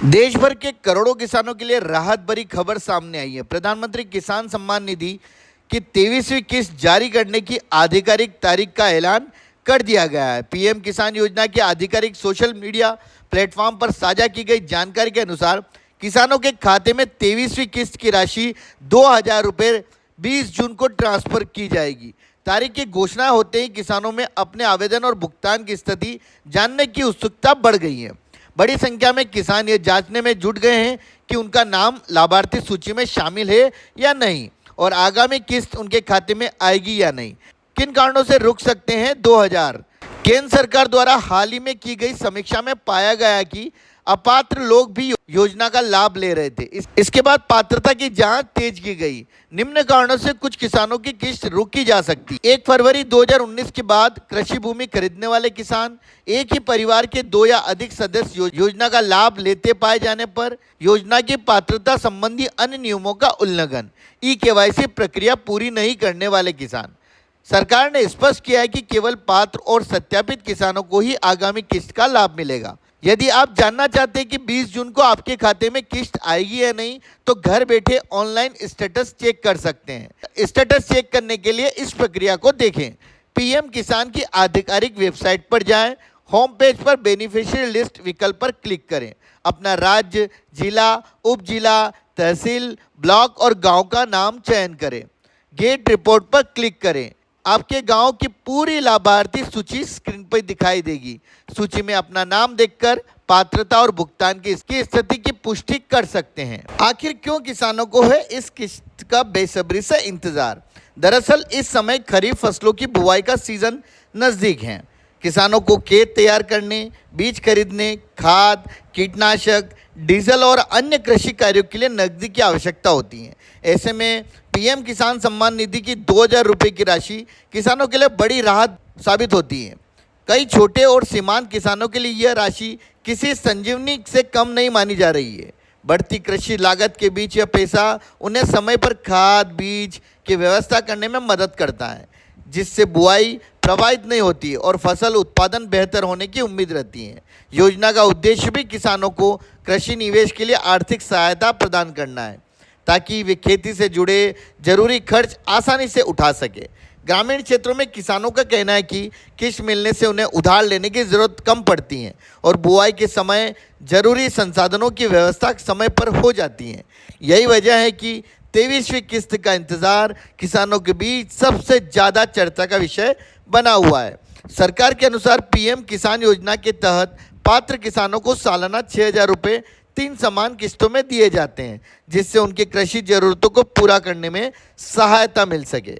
देश भर के करोड़ों किसानों के लिए राहत भरी खबर सामने आई है। प्रधानमंत्री किसान सम्मान निधि की 23वीं किस्त जारी करने की आधिकारिक तारीख का ऐलान कर दिया गया है। पीएम किसान योजना के आधिकारिक सोशल मीडिया प्लेटफॉर्म पर साझा की गई जानकारी के अनुसार किसानों के खाते में 23वीं किस्त की राशि 2,000 रुपये 20 जून को ट्रांसफर की जाएगी। तारीख की घोषणा होते ही किसानों में अपने आवेदन और भुगतान की स्थिति जानने की उत्सुकता बढ़ गई है। बड़ी संख्या में किसान ये जांचने में जुट गए हैं कि उनका नाम लाभार्थी सूची में शामिल है या नहीं और आगामी किस्त उनके खाते में आएगी या नहीं। किन कारणों से रुक सकते हैं 2,000। केंद्र सरकार द्वारा हाल ही में की गई समीक्षा में पाया गया कि अपात्र लोग भी योजना का लाभ ले रहे थे। इसके बाद पात्रता की जांच तेज की गई। निम्न कारणों से कुछ किसानों की किस्त रोकी जा सकती। 1 फरवरी 2019 के बाद कृषि भूमि खरीदने वाले किसान, एक ही परिवार के 2 या अधिक सदस्य योजना का लाभ लेते पाए जाने पर, योजना की पात्रता संबंधी अन्य नियमों का उल्लंघन, ई-केवाईसी प्रक्रिया पूरी नहीं करने वाले किसान। सरकार ने स्पष्ट किया है कि केवल पात्र और सत्यापित किसानों को ही आगामी किस्त का लाभ मिलेगा। यदि आप जानना चाहते हैं कि 20 जून को आपके खाते में किस्त आएगी या नहीं, तो घर बैठे ऑनलाइन स्टेटस चेक कर सकते हैं। स्टेटस चेक करने के लिए इस प्रक्रिया को देखें। पीएम किसान की आधिकारिक वेबसाइट पर जाएं, होम पेज पर बेनिफिशियरी लिस्ट विकल्प पर क्लिक करें, अपना राज्य, जिला, उप जिला, तहसील, ब्लॉक और गांव का नाम चयन करें। गेट रिपोर्ट पर क्लिक करें। आपके गांव की पूरी लाभार्थी सूची स्क्रीन पर दिखाई देगी। सूची में अपना नाम देखकर पात्रता और भुगतान की इसकी स्थिति की पुष्टि कर सकते हैं। आखिर क्यों किसानों को है इस किस्त का बेसब्री से इंतजार? दरअसल इस समय खरीफ फसलों की बुआई का सीजन नजदीक है। किसानों को खेत तैयार करने, बीज खरीदने, खाद, कीटनाशक, डीजल और अन्य कृषि कार्यों के लिए नकदी की आवश्यकता होती है। ऐसे में पीएम किसान सम्मान निधि की 2,000 रुपये की राशि किसानों के लिए बड़ी राहत साबित होती है। कई छोटे और सीमांत किसानों के लिए यह राशि किसी संजीवनी से कम नहीं मानी जा रही है। बढ़ती कृषि लागत के बीच यह पैसा उन्हें समय पर खाद, बीज की व्यवस्था करने में मदद करता है, जिससे बुआई प्रभावित नहीं होती और फसल उत्पादन बेहतर होने की उम्मीद रहती है। योजना का उद्देश्य भी किसानों को कृषि निवेश के लिए आर्थिक सहायता प्रदान करना है, ताकि वे खेती से जुड़े जरूरी खर्च आसानी से उठा सके। ग्रामीण क्षेत्रों में किसानों का कहना है कि किस्त मिलने से उन्हें उधार लेने की ज़रूरत कम पड़ती है और बुआई के समय जरूरी संसाधनों की व्यवस्था समय पर हो जाती है। यही वजह है कि 23वीं किस्त का इंतज़ार किसानों के बीच सबसे ज़्यादा चर्चा का विषय बना हुआ है। सरकार के अनुसार पीएम किसान योजना के तहत पात्र किसानों को सालाना 6,000 रुपये 3 समान किस्तों में दिए जाते हैं, जिससे उनकी कृषि जरूरतों को पूरा करने में सहायता मिल सके।